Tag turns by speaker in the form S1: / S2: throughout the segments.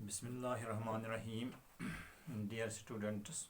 S1: Bismillahirrahmanirrahim. Dear students,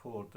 S1: 4th।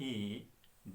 S1: ALLUREMENT,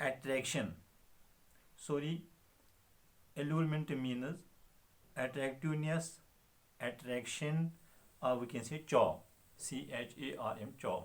S1: attraction. Sorry, allurement means attractiveness, attraction, or we can say charm, CHARM, charm.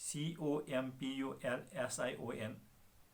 S1: COMPULSION,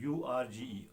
S1: URGE,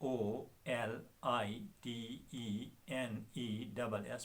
S1: POLITENESS,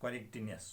S1: CORRECTNESS,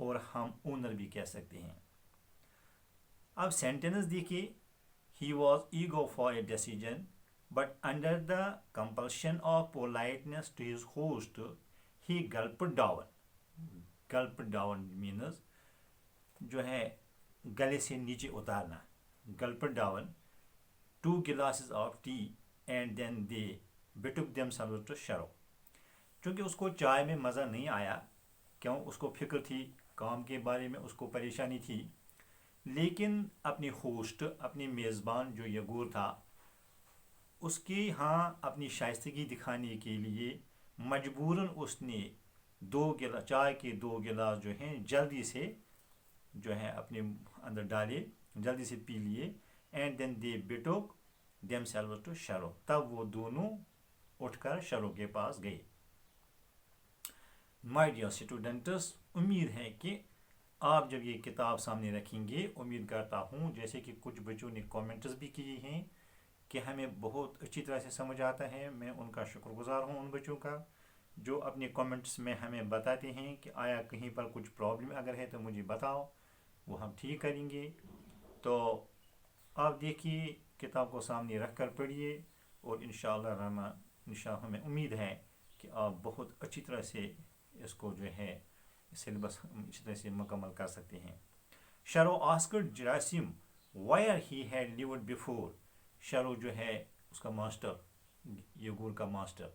S1: اور ہم owner بھی کہہ سکتے ہیں. اب sentence دیکھیے. He was eager for a decision, but under the compulsion of politeness to his host, he gulped down. Gulped down means جو ہے گلے سے نیچے اتارنا. Gulped down 2 glasses of tea and then they betook themselves to Sharo. چونکہ اس کو چائے میں مزہ نہیں آیا, کیوں, اس کو فکر تھی کام کے بارے میں, اس کو پریشانی تھی, لیکن اپنی ہوسٹ, اپنی میزبان جو یگور تھا, اس کے ہاں اپنی شائستگی دکھانے کے لیے مجبوراً اس نے 2 گلاس چائے کے 2 گلاس جو ہیں جلدی سے جو ہے اپنے اندر ڈالے, جلدی سے پی لیے. And then they betook themselves to Shrew, تب وہ دونوں اٹھ کر شرو کے پاس گئے. مائی ڈیئر اسٹوڈنٹس, امید ہے کہ آپ جب یہ کتاب سامنے رکھیں گے, امید کرتا ہوں جیسے کہ کچھ بچوں نے کامنٹس بھی کیے ہیں کہ ہمیں بہت اچھی طرح سے سمجھ آتا ہے. میں ان کا شکر گزار ہوں, ان بچوں کا جو اپنے کامنٹس میں ہمیں بتاتے ہیں کہ آیا کہیں پر کچھ پرابلم اگر ہے تو مجھے بتاؤ, وہ ہم ٹھیک کریں گے. تو آپ دیکھیے, کتاب کو سامنے رکھ کر پڑھیے, اور انشاءاللہ الرحمن انشاءاللہ ہمیں امید ہے کہ آپ بہت اچھی طرح سے اس کو جو ہے سلیبس اچھی طرح سے مکمل کر سکتے ہیں. Shrew asked Gerasim where he had lived before. Shrew جو ہے اس کا ماسٹر, یگور کا ماسٹر,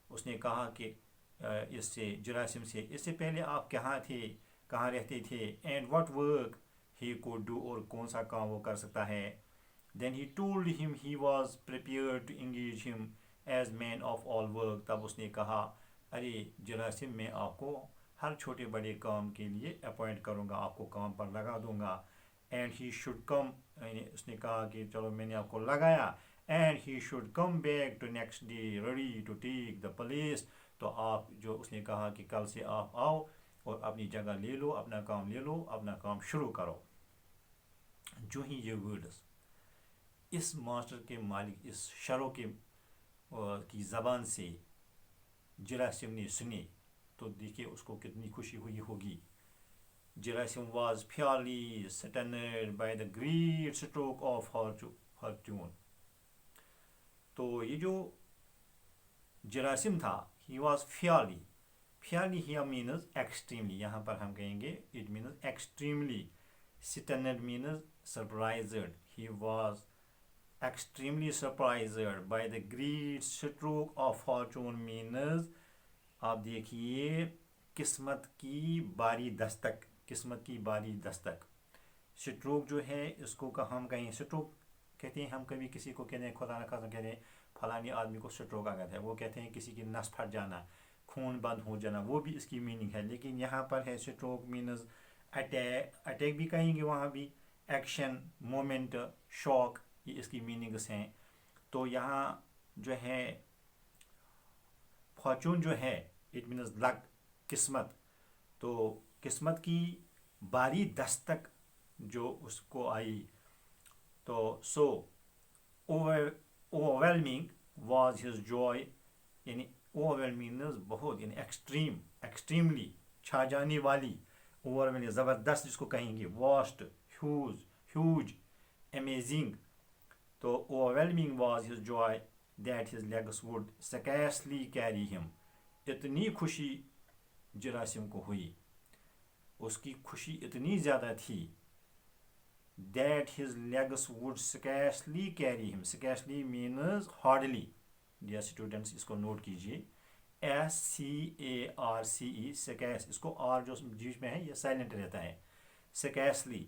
S1: اس نے کہا کہ اس سے جراثیم سے اس سے پہلے آپ کہاں تھے, کہاں رہتے تھے, and what work he could do, اور کون سا کام وہ کر سکتا ہے. دین he told him he was prepared to engage him as man of all work. تب اس نے کہا ارے جراثیم میں آپ کو ہر چھوٹے بڑے کام کے لیے اپوائنٹ کروں گا, آپ کو کام پر لگا دوں گا. اینڈ ہی شوڈ کم, اس نے کہا کہ چلو میں نے آپ کو لگایا, and he should come back to next day ready to take the place. تو آپ جو اس نے کہا کہ کل سے آپ آؤ اور اپنی جگہ لے لو, اپنا کام لے لو, اپنا کام شروع کرو. جو ہی یہ ورڈز اس ماسٹر کے مالک, اس شرو کے کی زبان سے جراثیم نے سنے تو دیکھیے اس کو کتنی خوشی ہوئی ہوگی. Gerasim was fairly stunned by the great stroke of fortune. تو یہ جو جراثیم تھا, he was fairly, fairly here means extremely, یہاں پر ہم کہیں گے it means extremely. Stunned means surprised, he was extremely surprised by the great stroke of fortune means آپ دیکھیے قسمت کی باری دستک, قسمت کی باری دستک. سٹروک جو ہے اس کو ہم کہیں سٹروک کہتے ہیں, ہم کبھی کسی کو کہتے ہیں خدا نخواستہ کہتے ہیں فلانی آدمی کو سٹروک آ گیا ہے, وہ کہتے ہیں کسی کی نس پھٹ جانا, خون بند ہو جانا, وہ بھی اس کی میننگ ہے. لیکن یہاں پر ہے سٹروک مینز اٹیک, اٹیک بھی کہیں گے وہاں بھی, ایکشن, مومنٹ, شوق, یہ اس کی میننگس ہیں. تو یہاں جو ہے فارچون جو ہے اٹ مینز لک, قسمت. تو قسمت کی باری دستک جو اس کو آئی, تو سو اوورwhelming واز ہز جوائے, یعنی اوورwhelming بہت, یعنی ایکسٹریم, ایکسٹریملی چھا جانے والی, اوورwhelming زبردست جس کو کہیں گے, واسٹ, ہیوج, امیزنگ. تو overwhelming was his joy that his legs would scarcely carry him. اتنی خوشی جراثیم کو ہوئی, اس کی خوشی اتنی زیادہ تھی that his legs would scarcely carry him. Scarcely means hardly. dear students اس کو نوٹ کیجئے, SCARCE, scarce, اس کو R جو بیچ میں ہے یہ سائلنٹ رہتا ہے. scarcely,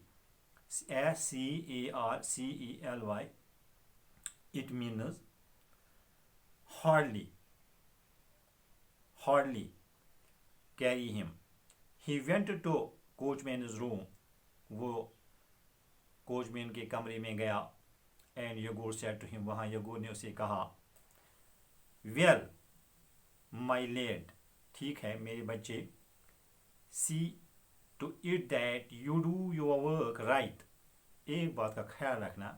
S1: SCARCELY, it means hardly carry him. He went to coachman's room, وہ کوچمین کے کمرے میں گیا. and Yegor said to him, وہاں یگور نے اسے کہا, well my lad, ٹھیک ہے میرے بچے, see to it that you do your work right. ایک بات کا خیال رکھنا,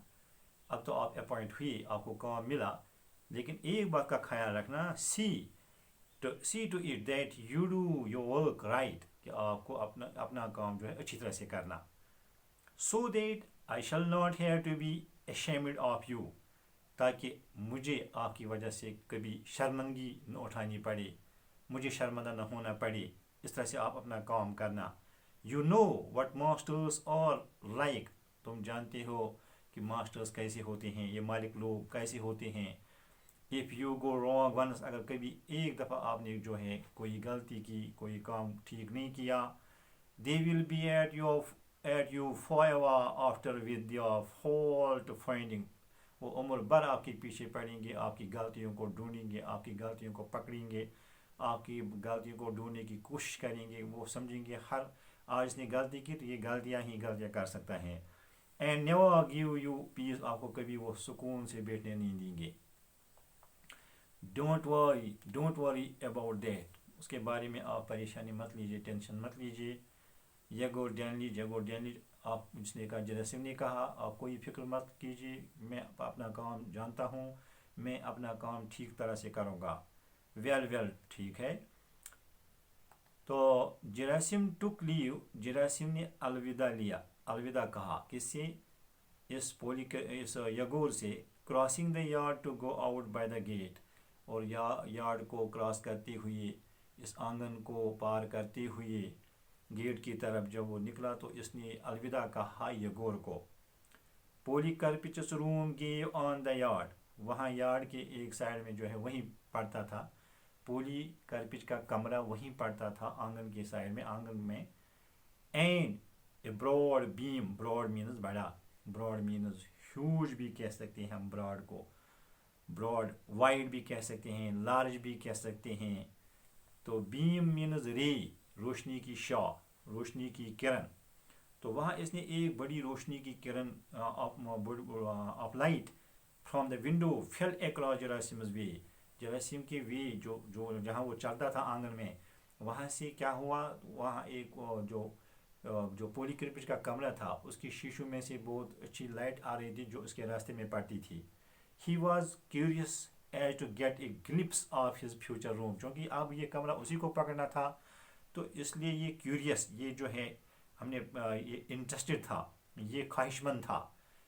S1: اب تو آپ اپوائنٹ ہوئی, آپ کو کام ملا, لیکن ایک بات کا خیال رکھنا, see see to it that you do your work right, کہ آپ کو اپنا کام جو ہے اچھی طرح سے کرنا. سو that I shall not have to be ashamed of you, تاکہ مجھے آپ کی وجہ سے کبھی شرمندگی نہ اٹھانی پڑے، مجھے شرمندہ نہ ہونا پڑے. اس طرح سے آپ اپنا کام کرنا. You know what masters are like, تم جانتے ہو کہ ماسٹرس کیسے ہوتے ہیں، یہ مالک لوگ کیسے ہوتے ہیں. If you go wrong once, اگر کبھی ایک دفعہ آپ نے جو ہے کوئی غلطی کی، کوئی کام ٹھیک نہیں کیا، they will be at you forever after with your fault finding، وہ عمر بھر آپ کے پیچھے پڑیں گے، آپ کی غلطیوں کو ڈھونڈیں گے، آپ کی غلطیوں کو پکڑیں گے، آپ کی غلطیوں کو ڈھونڈنے کی کوشش کریں گے. وہ سمجھیں گے آج اس نے غلطی کی تو یہ غلطیاں کر سکتا ہے. اینڈ نیور گیو یو پیس، آپ کو کبھی وہ سکون سے بیٹھنے نہیں دیں گے. ڈونٹ وری اباؤٹ دیٹ، اس کے بارے میں آپ پریشانی مت لیجیے، ٹینشن مت لیجیے. جگو ڈینلی آپ جس نے کہا، جراثیم نے کہا، آپ کوئی فکر مت کیجیے، میں اپنا کام جانتا ہوں، میں اپنا کام ٹھیک طرح سے کروں گا. ویل ٹھیک ہے. تو جراثیم ٹک لیو، جراثیم نے الوداع کہا، کس سے؟ اس یگور سے. Crossing the yard to go out by the gate, اور یارڈ کو کراس کرتے ہوئے، اس آنگن کو پار کرتے ہوئے گیٹ کی طرف جب وہ نکلا تو اس نے الوداع کہا یگور کو. پولی کرپچس روم گیو آن دا یارڈ، وہاں یارڈ کے ایک سائڈ میں جو ہے وہیں پڑتا تھا. پولی کرپچ کا کمرہ وہیں پڑتا تھا آنگن کے سائڈ میں، آنگن میں. And a broad beam, broad means بڑا، براڈ مینز ہیوج بھی کہہ سکتے ہیں ہم براڈ کو، براڈ وائڈ بھی کہہ سکتے ہیں، لارج بھی کہہ سکتے ہیں. تو بیم مینز رے، روشنی کی شع، روشنی کی کرن. تو وہاں اس نے ایک بڑی روشنی کی کرن of light from the window fell across Gerasim's way, Gerasim کے وے جو جہاں وہ چلتا تھا آنگن میں، وہاں سے کیا ہوا، وہاں ایک جو پولی کرپچ کا کمرہ تھا اس کی شیشوں میں سے بہت اچھی لائٹ آ رہی تھی جو اس کے راستے میں پڑتی تھی. He was curious as to get a glimpse of his future room, چونکہ اب یہ کمرہ اسی کو پکڑنا تھا تو اس لیے یہ کیوریس، یہ جو ہے ہم نے یہ انٹرسٹڈ تھا، یہ خواہش مند تھا.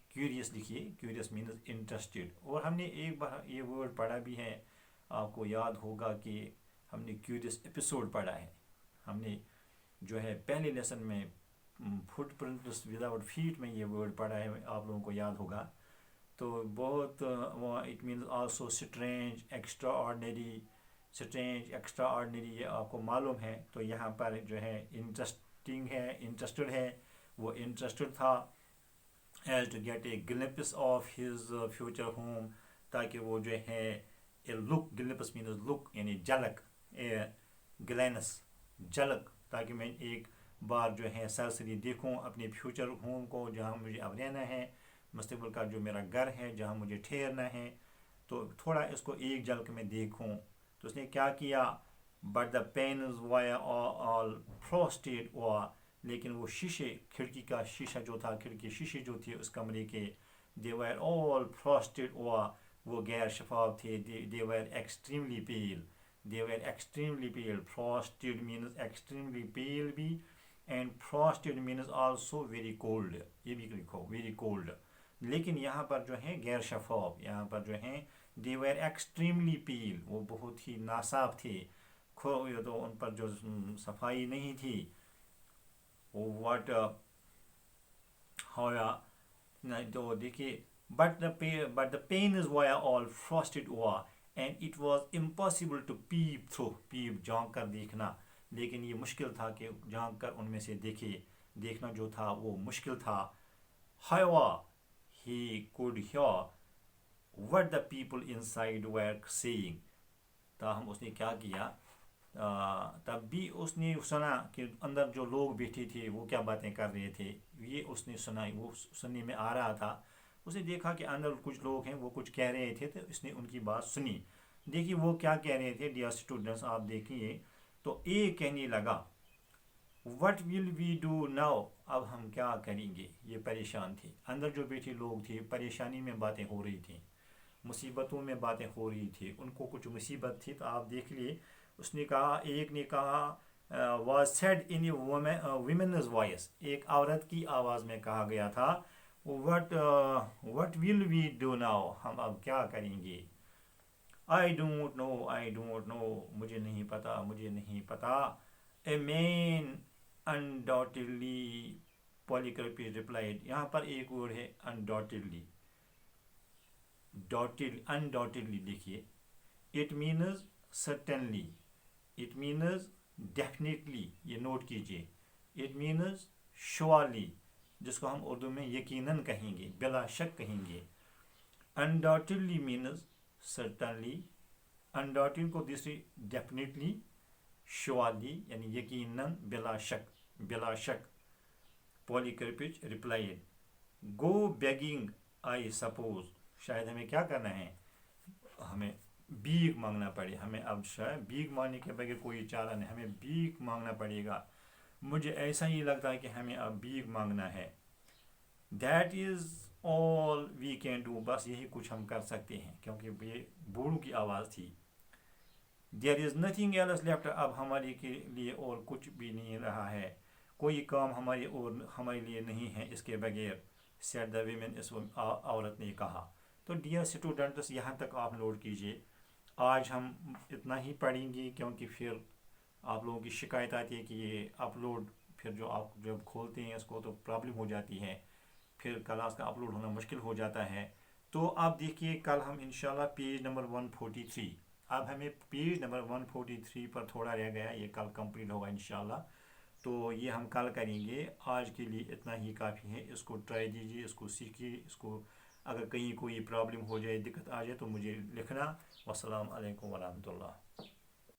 S1: کیوریس لکھیے، کیوریس مینز انٹرسٹڈ. اور ہم نے ایک بار یہ ورڈ پڑھا بھی ہے، آپ کو یاد ہوگا کہ ہم نے کیوریس ایپیسوڈ پڑھا ہے. ہم نے جو ہے پہلے لیسن میں فٹ پرنٹس وداؤٹ فیٹ میں یہ ورڈ پڑھا ہے، آپ لوگوں کو یاد ہوگا. تو بہت it means also strange, extraordinary, strange extraordinary, یہ آپ کو معلوم ہے. تو یہاں پر جو ہے انٹرسٹنگ ہے، انٹرسٹڈ ہے، وہ انٹرسٹڈ تھا as to get a glimpse of his future home, تاکہ وہ جو ہے اے لک، گلپس مینز لک یعنی جھلک، اے گلینس جھلک، تاکہ میں ایک بار جو ہے سرسری دیکھوں اپنے فیوچر ہوم کو، جہاں مجھے اب رہنا ہے، مستقبل کا جو میرا گھر ہے جہاں مجھے ٹھہرنا ہے، تو تھوڑا اس کو ایک جھلک میں دیکھوں. تو اس نے کیا کیا، but the pins وایا all frosted ہوا، لیکن وہ شیشے، کھڑکی کا شیشہ جو تھا، کھڑکی شیشے جو تھے اس کمرے کے، دے ویر آل فراسٹیڈ ہوا، وہ غیر شفاف تھے. They were extremely pale, they were extremely pale. Frosted means extremely pale بھی، and frosted means also very cold, یہ بھی لکھو ویری کولڈ. لیکن یہاں پر جو ہے غیر شفاف، یہاں پر جو ہے دے ویر ایکسٹریملی پیل، وہ بہت ہی ناصاف تھے، تو ان پر جو صفائی نہیں تھی. واٹ ہوا، تو دیکھیے، but the pins وایا all frosted ہوا and it was impossible to peep through, peep جھانک کر دیکھنا، لیکن یہ مشکل تھا کہ جھانک کر ان میں سے دیکھنا جو تھا وہ مشکل تھا. however he could hear what the people inside were saying، تاہم اس نے کیا کیا، تب بھی اس نے سنا کہ اندر جو لوگ بیٹھے تھے وہ کیا باتیں کر رہے تھے. یہ اس نے سنا، وہ سننے میں آ رہا تھا. اس نے دیکھا کہ اندر کچھ لوگ ہیں وہ کچھ کہہ رہے تھے، تو اس نے ان کی بات سنی. دیکھیے وہ کیا کہہ رہے تھے ڈیئر اسٹوڈنٹس، آپ دیکھیے. تو ایک کہنے لگا، what will we do now, اب ہم کیا کریں گے. یہ پریشان تھے، اندر جو بیٹھے لوگ تھے پریشانی میں باتیں ہو رہی تھیں، مصیبتوں میں باتیں ہو رہی تھی، ان کو کچھ مصیبت تھی. تو آپ دیکھ لیے اس نے کہا، ایک نے کہا was said in women's voice, ایک عورت کی آواز میں کہا گیا تھا، what will we do now, ہم اب کیا کریں گے؟ آئی ڈونٹ نو، مجھے نہیں پتا، مجھے نہیں پتا. اے مین undoubtedly Polycarpus replied. یہاں پر ایک ورڈ ہے undoubtedly. undoubtedly دیکھیے. It means certainly. It means definitely. یہ نوٹ کیجئے. It means surely. جس کو ہم اردو میں یقیناً کہیں گے، بلا شک کہیں گے. undoubtedly means certainly. undoubtedly کو دوسری definitely. surely یعنی یقیناً، بلا شک، بلا شک. Polycarpus replied. Go begging I suppose. شاید ہمیں کیا کرنا ہے، ہمیں بھیک مانگنا پڑے. ہمیں اب شاید بھیک مانگنے کے بغیر کوئی چارہ نہیں، ہمیں بھیک مانگنا پڑے گا. مجھے ایسا ہی لگتا ہے کہ ہمیں اب بھیک مانگنا ہے. That is all we can do. بس یہی کچھ ہم کر سکتے ہیں، کیونکہ یہ بوڑھوں کی آواز تھی. There is nothing else left. اب ہمارے کے لیے اور کچھ بھی نہیں رہا ہے، کوئی کام ہمارے لیے نہیں ہے اس کے بغیر. said the women. اس عورت نے کہا. تو ڈیئر اسٹوڈنٹس، یہاں تک آپ نوٹ کیجئے. آج ہم اتنا ہی پڑھیں گے، کیونکہ پھر آپ لوگوں کی شکایت آتی ہے کہ یہ اپلوڈ پھر جو آپ جب کھولتے ہیں اس کو تو پرابلم ہو جاتی ہے، پھر کلاس کا اپلوڈ ہونا مشکل ہو جاتا ہے. تو آپ دیکھیے کل ہم انشاءاللہ پیج نمبر 143، اب ہمیں پیج نمبر 143 پر تھوڑا رہ گیا، یہ کل کمپلیٹ ہوگا انشاءاللہ. تو یہ ہم کل کریں گے. آج کے لیے اتنا ہی کافی ہے. اس کو ٹرائی دیجیے، اس کو سیکھیے، اس کو اگر کہیں کوئی پرابلم ہو جائے، دقت آ جائے تو مجھے لکھنا. والسلام علیکم ورحمۃ اللہ.